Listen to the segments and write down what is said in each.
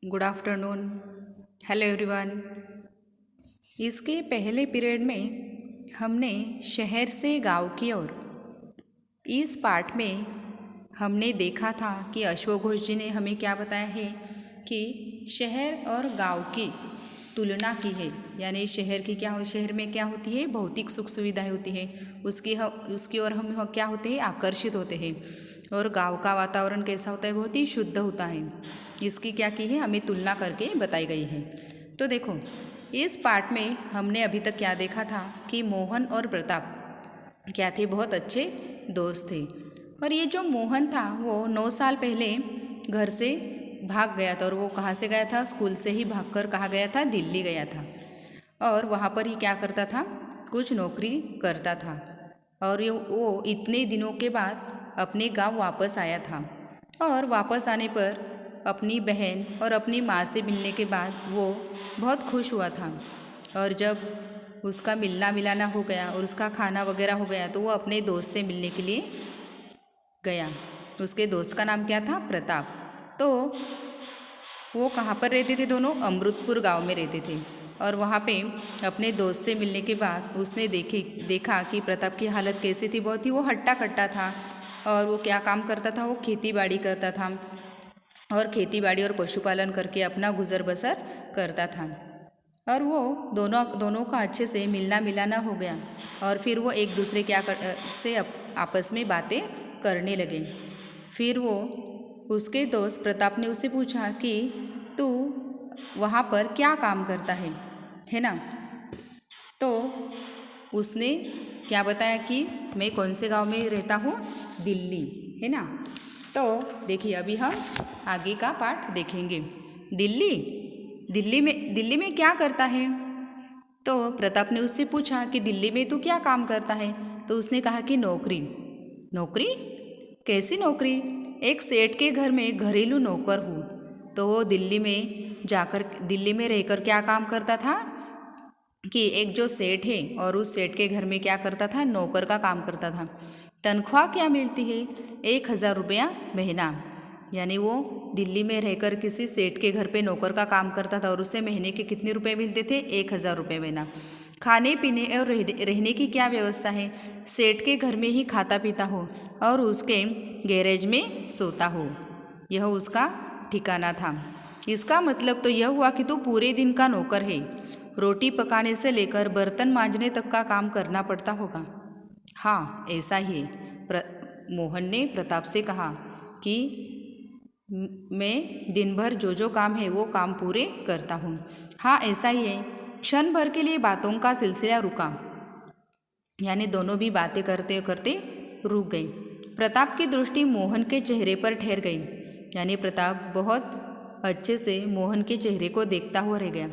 Good afternoon. Hello everyone. इसके पहले period में हमने शहर से गांव की ओर इस पाठ में हमने देखा था कि अश्वघोष घोष जी ने हमें क्या बताया है कि शहर और गांव की तुलना की है। यानी शहर की क्या हो, शहर में क्या होती है, भौतिक सुख सुविधाएं होती है, उसकी ओर हम क्या होते हैं, आकर्षित होते हैं। और गांव का वातावरण कैसा होता है, बहुत ही शुद्ध होता है। इसकी क्या की है, हमें तुलना करके बताई गई है। तो देखो, इस पाठ में हमने अभी तक क्या देखा था कि मोहन और प्रताप क्या थे, बहुत अच्छे दोस्त थे। और ये जो मोहन था वो 9 साल पहले घर से भाग गया था। और वो कहाँ से गया था, स्कूल से ही भागकर कहाँ गया था, दिल्ली गया था। और वहाँ पर ही क्या करता था, कुछ नौकरी करता था। और वो इतने दिनों के बाद अपने गांव वापस आया था। और वापस आने पर अपनी बहन और अपनी माँ से मिलने के बाद वो बहुत खुश हुआ था। और जब उसका मिलना मिलाना हो गया और उसका खाना वगैरह हो गया तो वो अपने दोस्त से मिलने के लिए गया। उसके दोस्त का नाम क्या था, प्रताप। तो वो कहाँ पर रहते थे, दोनों अमृतपुर गांव में रहते थे। और वहाँ पे अपने दोस्त से मिलने के बाद उसने देखा कि प्रताप की हालत कैसी थी, बहुत ही वो हट्टा कट्टा था। और वो क्या काम करता था, वो खेती बाड़ी करता था। और खेती बाड़ी और पशुपालन करके अपना गुजर बसर करता था। और वो दोनों का अच्छे से मिलना मिलाना हो गया। और फिर वो एक दूसरे से आपस में बातें करने लगे। फिर वो उसके दोस्त प्रताप ने उससे पूछा कि तू वहाँ पर क्या काम करता है ना। तो उसने क्या बताया कि मैं कौन से गांव में रहता हूँ, दिल्ली, है ना। तो देखिए, अभी हम आगे का पाठ देखेंगे। दिल्ली में क्या करता है। तो प्रताप ने उससे पूछा कि दिल्ली में तू क्या काम करता है। तो उसने कहा कि नौकरी। नौकरी? कैसी नौकरी? एक सेठ के घर में घरेलू नौकर हूँ। तो वो दिल्ली में रहकर क्या काम करता था कि एक जो सेठ है और उस सेठ के घर में क्या करता था, नौकर का काम करता था। तनख्वाह क्या मिलती है, 1,000 रुपया महीना। यानी वो दिल्ली में रहकर किसी सेठ के घर पे नौकर का काम करता था और उसे महीने के कितने रुपए मिलते थे, 1,000 रुपये महीना। खाने पीने और रहने की क्या व्यवस्था है, सेठ के घर में ही खाता पीता हो और उसके गैरेज में सोता हो, यह उसका ठिकाना था। इसका मतलब तो यह हुआ कि तू पूरे दिन का नौकर है। रोटी पकाने से लेकर बर्तन मांजने तक का काम करना पड़ता होगा। हाँ, ऐसा ही है। मोहन ने प्रताप से कहा कि मैं दिन भर जो काम है वो काम पूरे करता हूँ। हाँ, ऐसा ही है। क्षण भर के लिए बातों का सिलसिला रुका। यानी दोनों भी बातें करते करते रुक गई। प्रताप की दृष्टि मोहन के चेहरे पर ठहर गई। यानी प्रताप बहुत अच्छे से मोहन के चेहरे को देखता हुआ रह गया।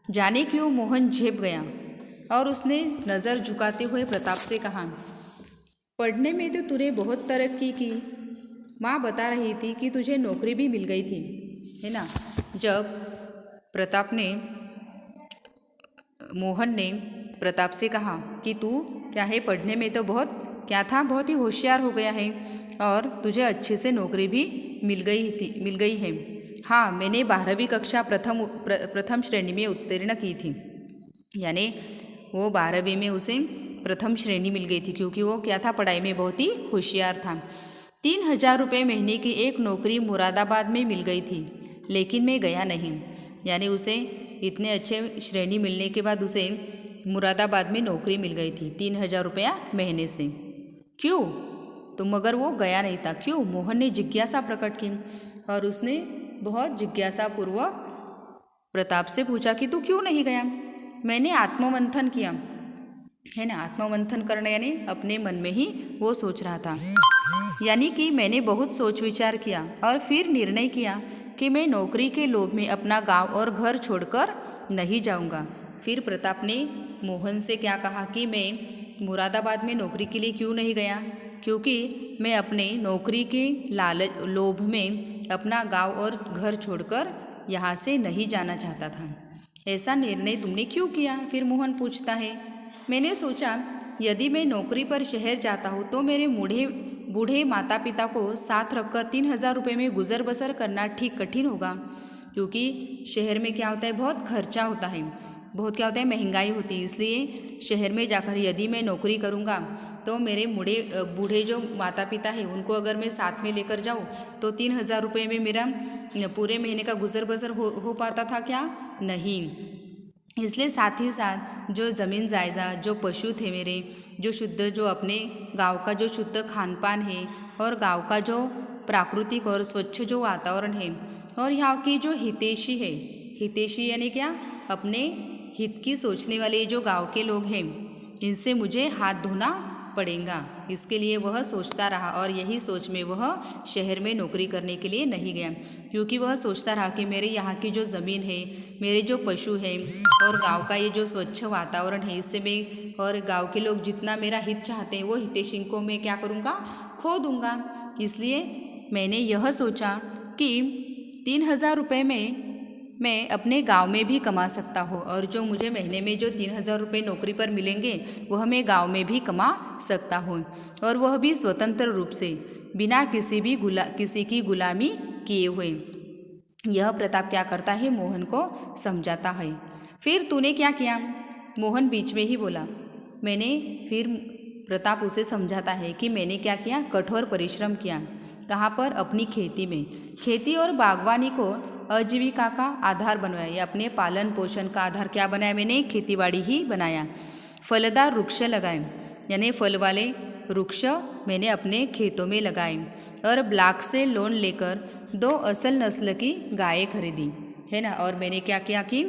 जाने क्यों मोहन झेप गया और उसने नज़र झुकाते हुए प्रताप से कहा, पढ़ने में तो तूने बहुत तरक्की की। माँ बता रही थी कि तुझे नौकरी भी मिल गई थी, है ना। जब प्रताप ने मोहन ने प्रताप से कहा कि तू क्या है, पढ़ने में तो बहुत ही होशियार हो गया है और तुझे अच्छे से नौकरी भी मिल गई है। हाँ, मैंने 12वीं कक्षा प्रथम श्रेणी में उत्तीर्ण की थी। यानी वो 12वीं में उसे प्रथम श्रेणी मिल गई थी क्योंकि वो क्या था, पढ़ाई में बहुत ही होशियार था। 3,000 रुपये महीने की एक नौकरी मुरादाबाद में मिल गई थी, लेकिन मैं गया नहीं। यानी उसे इतने अच्छे श्रेणी मिलने के बाद उसे मुरादाबाद में नौकरी मिल गई थी 3,000 रुपया महीने से। क्यों? तो मगर वो गया नहीं था। क्यों? मोहन ने जिज्ञासा प्रकट की और उसने बहुत जिज्ञासापूर्वक प्रताप से पूछा कि तू क्यों नहीं गया। मैंने आत्ममंथन किया, है ना। आत्ममंथन करना यानी अपने मन में ही वो सोच रहा था। यानी कि मैंने बहुत सोच विचार किया और फिर निर्णय किया कि मैं नौकरी के लोभ में अपना गांव और घर छोड़कर नहीं जाऊंगा। फिर प्रताप ने मोहन से क्या कहा कि मैं मुरादाबाद में नौकरी के लिए क्यों नहीं गया, क्योंकि मैं अपने नौकरी के लोभ में अपना गांव और घर छोड़कर यहाँ से नहीं जाना चाहता था। ऐसा निर्णय तुमने क्यों किया? फिर मोहन पूछता है। मैंने सोचा यदि मैं नौकरी पर शहर जाता हूँ तो मेरे बूढ़े माता पिता को साथ रखकर 3,000 रुपये में गुजर बसर करना ठीक कठिन होगा। क्योंकि शहर में क्या होता है, बहुत खर्चा होता है, बहुत क्या होता है, महंगाई होती है। इसलिए शहर में जाकर यदि मैं नौकरी करूँगा तो मेरे बूढ़े जो माता पिता हैं उनको अगर मैं साथ में लेकर जाऊँ तो 3,000 रुपये में मेरा पूरे महीने का गुजर बसर हो पाता था क्या? नहीं। इसलिए साथ ही साथ जो ज़मीन जायदाद, जो पशु थे मेरे, जो शुद्ध, जो अपने गांव का जो शुद्ध खान पान है और गांव का जो प्राकृतिक और स्वच्छ जो वातावरण है और यहाँ की जो हितैषी है, हितैषी यानी क्या, अपने हित की सोचने वाले जो गांव के लोग हैं, इनसे मुझे हाथ धोना पड़ेगा। इसके लिए वह सोचता रहा और यही सोच में वह शहर में नौकरी करने के लिए नहीं गया, क्योंकि वह सोचता रहा कि मेरे यहाँ की जो ज़मीन है, मेरे जो पशु हैं और गांव का ये जो स्वच्छ वातावरण है, इससे मैं और गांव के लोग जितना मेरा हित चाहते हैं वो हितैषी को मैं क्या करूँगा, खो दूँगा। इसलिए मैंने यह सोचा कि 3,000 रुपये में मैं अपने गांव में भी कमा सकता हूँ और जो मुझे महीने में जो 3,000 रुपये नौकरी पर मिलेंगे वह मैं गांव में भी कमा सकता हूँ, और वह भी स्वतंत्र रूप से, बिना किसी की गुलामी किए हुए। यह प्रताप क्या करता है, मोहन को समझाता है। फिर तूने क्या किया? मोहन बीच में ही बोला। फिर प्रताप उसे समझाता है कि मैंने क्या किया, कठोर परिश्रम किया। कहाँ पर? अपनी खेती में। खेती और बागवानी को आजीविका का आधार बनवाया, या अपने पालन पोषण का आधार क्या बनाया मैंने? खेतीबाड़ी ही बनाया। फलदार वृक्ष लगाए, यानी फल वाले वृक्ष मैंने अपने खेतों में लगाए, और ब्लॉक से लोन लेकर 2 असल नस्ल की गायें खरीदी, है ना। और मैंने क्या किया कि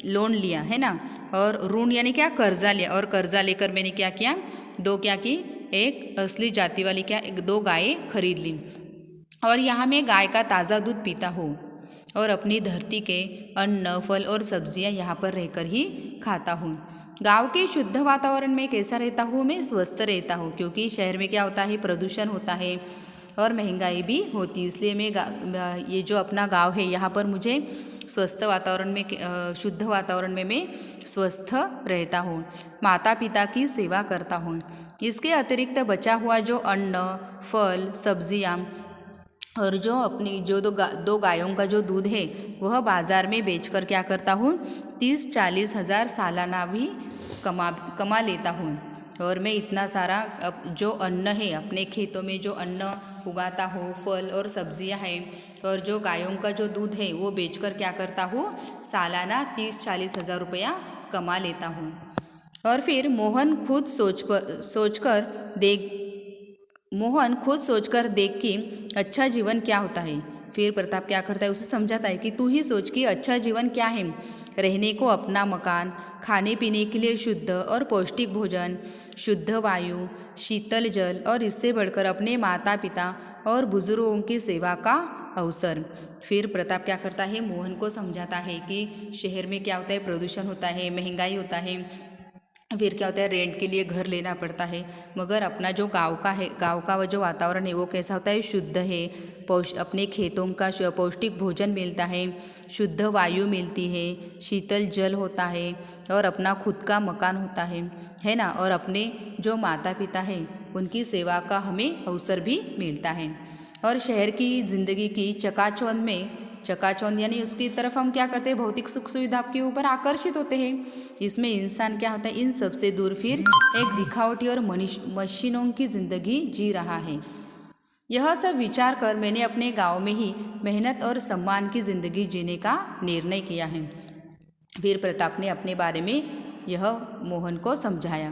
लोन लिया, है ना, और ऋण यानी क्या, कर्जा लिया, और कर्जा लेकर मैंने क्या किया, 2 क्या की, एक असली जाति वाली 2 गायें खरीद ली। और यहाँ मैं गाय का ताज़ा दूध पीता हूँ और अपनी धरती के अन्न, फल और सब्जियाँ यहाँ पर रहकर ही खाता हूँ। गांव के शुद्ध वातावरण में कैसा रहता हूँ मैं? स्वस्थ रहता हूँ, क्योंकि शहर में क्या होता है, प्रदूषण होता है और महंगाई भी होती है। इसलिए मैं ये जो अपना गांव है यहाँ पर मुझे स्वस्थ वातावरण में, शुद्ध वातावरण में मैं स्वस्थ रहता हूँ। माता पिता की सेवा करता हूँ। इसके अतिरिक्त बचा हुआ जो अन्न, फल, सब्जियाँ और जो अपनी जो 2 गायों का जो दूध है वह बाज़ार में बेचकर क्या करता हूँ, 30-40 हज़ार सालाना भी कमा लेता हूँ। और मैं इतना सारा जो अन्न है, अपने खेतों में जो अन्न उगाता हूँ, फल और सब्जियाँ हैं, और जो गायों का जो दूध है वो बेचकर क्या करता हूँ, सालाना 30-40 हज़ार रुपया कमा लेता हूँ। और फिर मोहन खुद सोचकर देख कि अच्छा जीवन क्या होता है। फिर प्रताप क्या करता है, उसे समझाता है कि तू ही सोच कि अच्छा जीवन क्या है। रहने को अपना मकान, खाने पीने के लिए शुद्ध और पौष्टिक भोजन, शुद्ध वायु, शीतल जल, और इससे बढ़कर अपने माता पिता और बुजुर्गों की सेवा का अवसर। फिर प्रताप क्या करता है, मोहन को समझाता है कि शहर में क्या होता है, प्रदूषण होता है, महंगाई होता है, फिर क्या होता है, रेंट के लिए घर लेना पड़ता है। मगर अपना जो गांव का है, गांव का जो वातावरण है वो कैसा होता है, शुद्ध है। अपने खेतों का पौष्टिक भोजन मिलता है, शुद्ध वायु मिलती है, शीतल जल होता है, और अपना खुद का मकान होता है ना। और अपने जो माता पिता हैं उनकी सेवा का हमें अवसर भी मिलता है। और शहर की ज़िंदगी की चकाचौंध यानी उसकी तरफ हम क्या करते हैं, भौतिक सुख सुविधा के ऊपर आकर्षित होते हैं। इसमें इंसान क्या होता है, इन सब से दूर फिर एक दिखावटी और मशीनों की ज़िंदगी जी रहा है। यह सब विचार कर मैंने अपने गांव में ही मेहनत और सम्मान की ज़िंदगी जीने का निर्णय किया है। फिर प्रताप ने अपने बारे में यह मोहन को समझाया।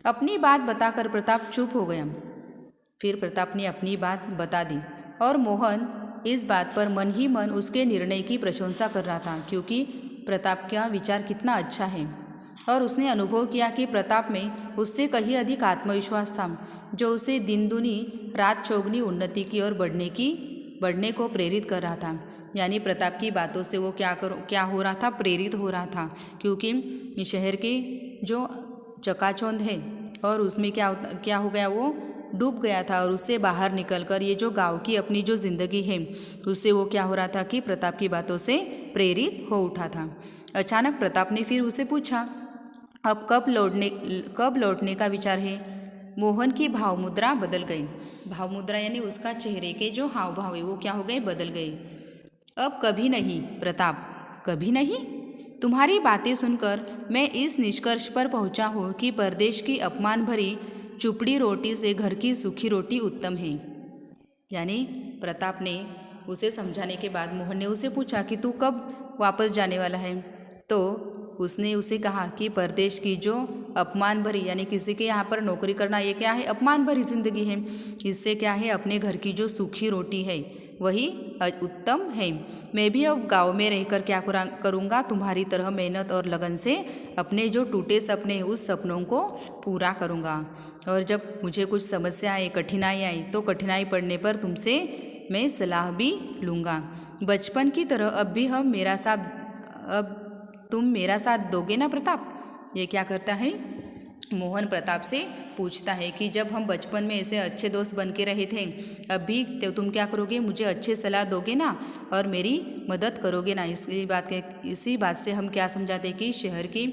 अपनी बात बताकर प्रताप चुप हो गया। फिर प्रताप ने अपनी बात बता दी और मोहन इस बात पर मन ही मन उसके निर्णय की प्रशंसा कर रहा था, क्योंकि प्रताप का विचार कितना अच्छा है। और उसने अनुभव किया कि प्रताप में उससे कहीं अधिक आत्मविश्वास था, जो उसे दिन दुनी रात चौगुनी उन्नति की ओर बढ़ने को प्रेरित कर रहा था। यानी प्रताप की बातों से वो क्या हो रहा था, प्रेरित हो रहा था, क्योंकि शहर की जो चकाचौंध है और उसमें क्या हो गया, वो डूब गया था। और उससे बाहर निकलकर ये जो गांव की अपनी जो ज़िंदगी है उससे वो क्या हो रहा था कि प्रताप की बातों से प्रेरित हो उठा था। अचानक प्रताप ने फिर उसे पूछा, अब कब लौटने का विचार है? मोहन की भावमुद्रा बदल गई। भावमुद्रा यानी उसका चेहरे के जो हाव भाव है वो क्या हो गए, बदल गए। अब कभी नहीं प्रताप, कभी नहीं। तुम्हारी बातें सुनकर मैं इस निष्कर्ष पर पहुंचा हूँ कि परदेश की अपमान भरी चुपड़ी रोटी से घर की सूखी रोटी उत्तम है। यानी प्रताप ने उसे समझाने के बाद मोहन ने उसे पूछा कि तू कब वापस जाने वाला है। तो उसने उसे कहा कि परदेश की जो अपमान भरी, यानी किसी के यहाँ पर नौकरी करना ये क्या है, अपमान भरी जिंदगी है। इससे क्या है, अपने घर की जो सूखी रोटी है वही उत्तम है। मैं भी अब गांव में रहकर क्या करूँगा, तुम्हारी तरह मेहनत और लगन से अपने जो टूटे सपने हैं उस सपनों को पूरा करूँगा। और जब मुझे कुछ समस्या आई, कठिनाई आई, तो कठिनाई पड़ने पर तुमसे मैं सलाह भी लूँगा। बचपन की तरह अब तुम मेरा साथ दोगे ना प्रताप? ये क्या करता है, मोहन प्रताप से पूछता है कि जब हम बचपन में ऐसे अच्छे दोस्त बन के रहे थे, अब भी तो तुम क्या करोगे, मुझे अच्छे सलाह दोगे ना और मेरी मदद करोगे ना। इसी बात से हम क्या समझाते हैं कि शहर की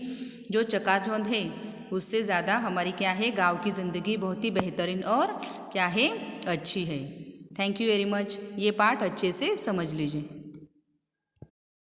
जो चकाचौंध है उससे ज़्यादा हमारी क्या है, गांव की ज़िंदगी बहुत ही बेहतरीन और क्या है, अच्छी है। Thank you very much. ये पार्ट अच्छे से समझ लीजिए।